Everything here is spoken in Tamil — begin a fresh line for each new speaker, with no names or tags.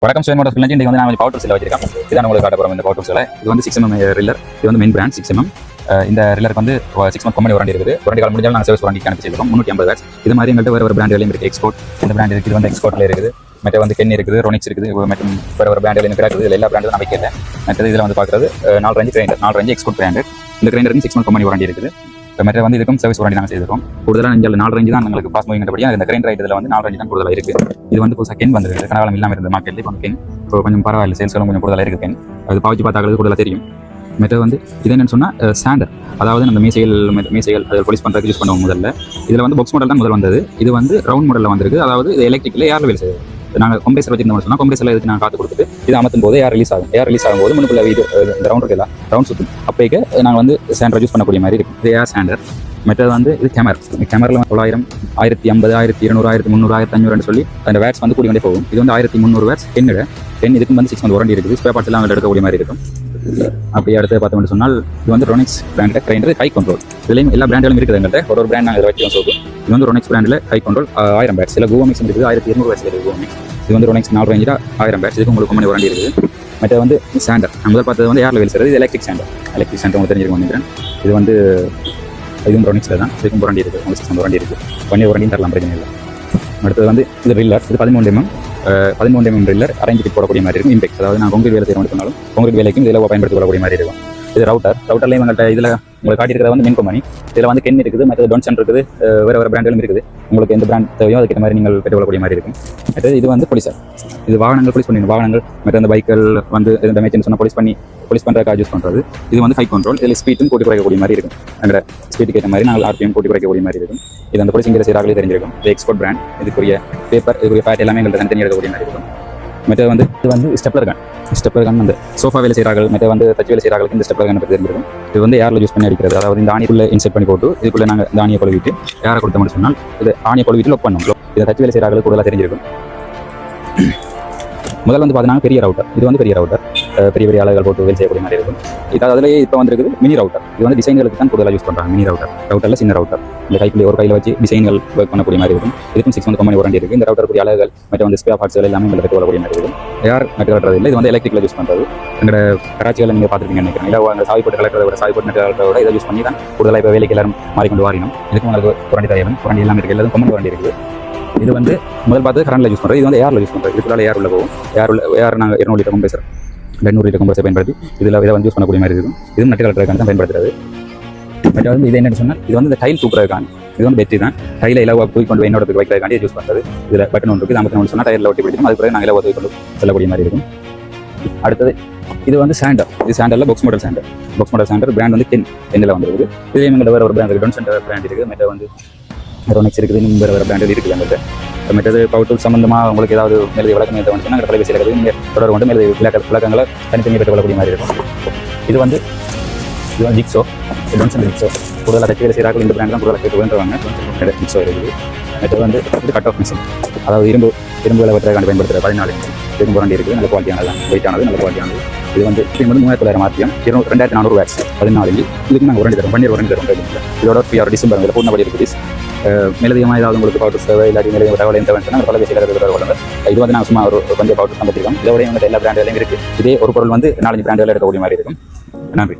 வணக்கம் சுயன் மோட்டார்ஸ் இன்றைக்கு வந்து நான் பவர் டூல்ஸில் வச்சிருக்கேன். இதான் உங்களுக்கு காட்ட போகிறோம். இந்த பவர் டூல்ஸில் இது வந்து 6mm ரில்லர். இது வந்து மெயின் பிராண்ட் 6mm. இந்த ரில்லருக்கு வந்து 6 month கம்பெனி வாரண்டி இருக்குது. வாரண்டி காலம் முடிஞ்சாலும் நாங்கள் சர்வீஸ் வாரண்டி அனுப்பி செய்வோம். 350 வாட்ஸ். இது மாதிரி எங்கள்கிட்ட வேறு பிராண்டுகளையும் இருக்குது. எக்ஸ்போர்ட் இந்த பிராண்ட் இருக்குது. இது வந்து எக்ஸ்போர்ட்டில் இருக்குது. மற்ற வந்து கென் இருக்குது, ரொனிக்ஸ் இருக்குது, மற்றும் வேறு பிராண்டுகள் இருக்குது. இதில் எல்லா பிராண்டும் நான் வைக்கல. மற்றது இதில் வந்து பார்க்குறது 4 range grinder. 4 range export branded. இந்த கிரைண்டருக்கு 6 month கம்பெனி வாரண்டி இருக்குது. மற்ற வந்து இதுக்கும் சர்வீஸ் வாரண்டி நாங்கள் செய்திருக்கோம். கூடுதலாக இங்கே 4 ரேஞ்சு தான் எங்களுக்கு பாஸ் மூவிங்கிறபடியாக இந்த கிரைண்டர் ஐட்டத்தில் வந்து 4 ரேஞ்சு தான் கூடுதலாக இருக்குது. இது வந்து புதுசாக கென் வந்துருக்கு. கனகாலம் இல்லாமல் இருந்த மார்க்கெட்டில் இப்போ கென் இப்போ கொஞ்சம் பரவாயில்ல, சேல்ஸ்களும் கொஞ்சம் கூடுதலாக இருக்குது. கென் அது பாவிச்சு பார்த்தாக்கிறது கூடுதலாக தெரியும். மற்ற வந்து இது என்னென்னு சொன்னால் சாண்டர், அதாவது அந்த மீசைகள் அதை பொலிஸ் பண்ணுறதுக்கு யூஸ் பண்ணுவோம். முதல்ல இதில் வந்து பாக்ஸ் மாடல் தான் முதல் வந்தது. இது வந்து ரவுண்ட் மாடலில் வந்திருக்கு. அதாவது இது எலக்ட்ரிக்கில் ஏரில் வேலை செய்யுது. நாங்கள் கம்ப்ரேசர் வச்சிருந்தோம் சொன்னால் கம்ப்ரேசரில் இதுக்கு நான் காத்து கொடுத்துட்டு இது அமர்த்தும் போது ஏர் ரிலீஸ் ஆகும். ஏர் ரிலீஸ் ஆகும்போது முன்னுக்குள்ள இது இந்த ரவுண்ட் இருக்குல்ல, ரவுண்ட் சுற்றும். அப்போக்கு நாங்கள் வந்து சாண்டர் யூஸ் பண்ணக்கூடிய மாதிரி இருக்குது. இது ஏர் சாண்டர். மற்றது வந்து இது கேமரா. கேமரில் 900, 1050, 1200, 1300, 1500 சொல்லி அந்த வேட்ஸ் வந்து கூடி கொண்டே போகும். இது வந்து 1300 வேட்ஸ். டென் இதுக்கும் வந்து 6 month வாரண்டி இருக்குது. ஸ்பேர் பார்ட்ஸ் எல்லாம் அவங்க எடுக்கக்கூடிய மாதிரி இருக்கும். அப்படி அடுத்து பார்த்தோம்னு சொன்னால் இது வந்து ரொனிக்ஸ் பிராண்டில் கிரைண்டர் ஹை கண்ட்ரோல். இதுலேயும் எல்லா பிராண்டுகளும் இருக்குது எங்கள்கிட்ட. ஒரு பிராண்ட் நாங்கள் வச்சு சோப்பு. இது வந்து ரொனிக்ஸ் பிராண்டில் ஹை கண்ட்ரோல் 1000 பேட்ஸ். இல்லை கோமிக்ஸ் இருக்குது 1200 பேட்ஸ் இருக்குது கோமிக்ஸ். இது வந்து ரொனிக்ஸ் 4 ரேஞ்சில் 1000 பேட்ஸ். இதுக்கு உங்களுக்கு கம்பெனி வாரண்டி இருக்குது. மற்ற வந்து சாண்டர் நம்ம முதல் பார்த்தது வந்து ஏரில் வேலை செய்கிறது. இது எலக்ட்ரிக் சாண்டர் உங்களுக்கு தெரிஞ்சிருக்கும் நினைக்கிறேன். இது வந்து இதுவும் ரொனிக்ஸில் தான். இதுக்கும் வாரண்டி இருக்குது. உங்களுக்கு 6 month வாரண்டி இருக்குது. 1 year வாரண்டியும் தரலாம், பிரச்சனை இல்லை. அடுத்தது வந்து இது ரில்லர். இது 13mm ரில்லர். அரேஞ்ச் கிட் போடக்கூடிய மாதிரி இருக்கும். இம்பெக்ட், அதாவது நான் கொங்கிரீட் வேலை செய்யணும் சொன்னாலும் கொங்கிரீட் வேலைக்கும் இதில் பயன்படுத்திக் கொள்ளக்கூடிய மாதிரி இருக்கும். இது ரவுட்டர்லேயும் எங்கள்கிட்ட இதில் உங்களுக்கு காட்டியிருக்கிறது வந்து மெயின் கம்பெனி. இதில் வந்து கென் இருக்குது, மற்றது டொன்சன் இருக்குது, வேறு பிராண்டுகளும் இருக்குது. உங்களுக்கு எந்த பிராண்ட் தேவையோ அதுக்கேற்ற மாதிரி நீங்கள் பெற்றுக்கொள்ளக்கூடிய மாதிரி இருக்கும். மற்றது இது வந்து போலீஸர். இது வாகனங்கள் போலீஸ் பண்ணிடணும். வாகனங்கள் மற்ற அந்த பைக்கள் வந்து இந்த மேட்ச் சொன்னால் போலீஸ் பண்ணுறதுக்காக யூஸ் பண்ணுறது. இது வந்து ஹை கண்ட்ரோல். இதில் ஸ்பீடும் கூட்டி குறைக்கக்கூடிய மாதிரி இருக்கும். அந்த ஸ்பீடுக்கு ஏற்ற மாதிரி நாங்கள் RPM கூட்டி குறைக்கக்கூடிய மாதிரி இருக்கும். இது அந்த போலீஸ் இங்கே செய்கிறாங்களே தெரிஞ்சிருக்கும். இது எக்ஸ்போர்ட் பிராண்ட். இதுக்குரிய பேப்பர், இதுக்குரிய ஃபேட் எல்லாமே எங்கள்கிட்ட தனித்தனி எடுக்கக்கூடிய மாதிரி இருக்கும். மற்ற வந்து இது வந்து ஸ்டெப்லர் கன் அந்த சோஃபா வேலை செய்கிறார்கள், மற்ற வந்து தச்சு வேலை செய்கிறார்களுக்கு இந்த ஸ்டெப்லர் கன் பற்றி தெரிஞ்சிருக்கும். இது வந்து ஏரில் யூஸ் பண்ணி அடிக்கிறது. அதாவது இந்த ஆணிக்குள்ளே இன்செர்ட் பண்ணி போட்டு இதுக்குள்ளே நாங்கள் இந்த ஆணியை கொழுவிட்டு ஏரை கொடுத்த மட்டும் சொன்னால் இது ஆணியை கொழுவிட்டு லொக் பண்ணணும். இதை தச்சு வேலை செய்கிறார்களுக்கு கூடுதலாக தெரிஞ்சிருக்கும். முதல்ல வந்து பார்த்தீங்கன்னா பெரிய ரவுட்டர். இது வந்து பெரிய ரவுட்டர். பெரிய அளவுகள் போட்டு வேலை செய்யக்கூடிய மாதிரி இருக்கும். இது அதிலேயே இப்போ வந்துருக்குது மினி ரவுட்டர். இது வந்து டிசைன்களுக்கு தான் கூடுதலாக யூஸ் பண்ணுறாங்க. மினி ரவுட்டரில் சின்ன ரவுட்டர். இந்த கைக்குள்ளே ஒரு கையில் வச்சு டிசைன்கள் ஒர்க் பண்ணக்கூடிய மாதிரி இருக்கும். இதுக்கும் 6 month கம்பெனி வாரண்டி இருக்குது. இந்த ரவுட்டர் கூடிய அளவுகள் மற்ற வந்து ஸ்பேர் பார்ட்ஸ்கள் எல்லாமே எங்களை பெற்றுக்கொள்ளக்கூடிய மாதிரி இருக்கும். யார் நட்டு கட்டுறது இல்லை. இது வந்து எலக்ட்ரிக்கில் யூஸ் பண்ணுறது. எங்களோட கராச்சிகளை நீங்கள் பார்த்துருப்பீங்கன்னு நினைக்கிறேன். இல்லை அந்த சாவி போட்டு கலக்கிறத விட சாவி போட்டு நட்டு கலக்கிறத இதை யூஸ் பண்ணி தான் கூடுதலாக இப்போ வேலைக்கு எல்லாரும் மாறிக்கொண்டு வாரினோம். இதுக்கும் உங்களுக்கு வாரண்டி தயாரம். வாரண்டி எல்லாமே இருக்குது. எல்லாரும் கம்பெனி வாரண்டி இருக்குது. இது வந்து முதல் பார்த்து கரண்டில் யூஸ் பண்ணுறது. இது வந்து ஏரில் யூஸ் பண்ணுறது. இதுக்குள்ள ஏர் உள்ள போகும். ஏர் நாங்கள் 200 லிட்டர் கம்ப்ரஸர் 200 லிட்டர் கம்ப்ரஸர் பயன்படுத்தி இதை வந்து யூஸ் பண்ணக்கூடிய மாதிரி இருக்கும். இதுவும் நட்டு கலக்கிறதுக்கான தான் பயன்படுத்துறது. பட் வந்து இது என்னென்னு சொன்னால் இது வந்து இந்த டைல் தூக்குறதுக்கான இது வந்து பேட்டரி தான். டைலை இலவாக தூக்கி கொண்டு என்னோட வைக்கிறதுக்காண்டி யூஸ் பண்ணுறது. இதில் பட்டன் ஒன்று இருக்குது. 51 சொன்னால் டைலில் ஒட்டி பிடிக்கும். அது பிறகு நாங்கள் இலவாக தூக்கி கொண்டு செல்லக்கூடிய மாதிரி இருக்கும். அடுத்தது இது வந்து சாண்டர். இது சாண்டரில் பாக்ஸ் மாடல் சாண்டர் பிராண்ட் வந்து கென்னில் வந்துருக்குது. இதுலேயும் எங்களை வேறு ஒரு பிராண்ட் டொன்சன் பிராண்ட் இருக்குது. மற்ற வந்து ரொனிக்ஸ் இருக்குது. இன்னும் வேறு பிராண்டு இருக்குது எங்கள்கிட்ட. மற்றது பவர் டூல் சம்பந்தமாக உங்களுக்கு ஏதாவது மேலதி விளக்கம் எதாவது வந்துச்சுன்னா எங்கள் தொலைபேசி இருக்குது. நீங்கள் தொடர்பு கொண்டு மேலதி விளக்கங்களை தனித்தனியாக பெற்றுக்கொள்ளக்கூடிய மாதிரி இருக்கும். இது வந்து ஜிக்ஸோ, டொன்சன் ஜிக்ஸோ. கூடுதலாக தச்சு வேலை செய்கிறார்கள். இந்த பிராண்ட் தான் கூடுதலாக கேட்டு வேண்டுவாங்க. ஜிக்ஸோ இருக்குது. மற்றது வந்து இது கட் ஆஃப் மிஷின், அதாவது இரும்பு வேலை வெட்டுறதுக்காண்டி பயன்படுத்துகிற 14 இரும்பு வாரண்டி இருக்குது. நல்ல குவாலிட்டியானது தான். வெயிட்டானது, நல்ல குவாலிட்டியானது. இது வந்து 3900 RPM 2400 வாட்ஸ் 14. இதுக்கு நாங்கள் வாரண்டி தரோம். 1 year வாரண்டி தரோம். இதோட PR டிசம்பர் இதில் பூர்ணபடி இருக்குது. மேலதிகமாக ஏதாவது உங்களுக்கு பவுடர் சேவை இல்லாட்டி மேலே தகவல் எந்த வேணும்னா தொலைபேசியில் இருக்கிறவங்க இது வந்து நாங்கள் சும்மா ஒரு கொஞ்சம் பவுடர் சம்பத்திருக்கோம். இதோட எல்லா பிராண்டுகளையும் இருக்குது. இதே ஒரு பொருள் வந்து 4-5 பிராண்டுகள் எடுக்கக்கூடிய மாதிரி இருக்கும். நன்றி.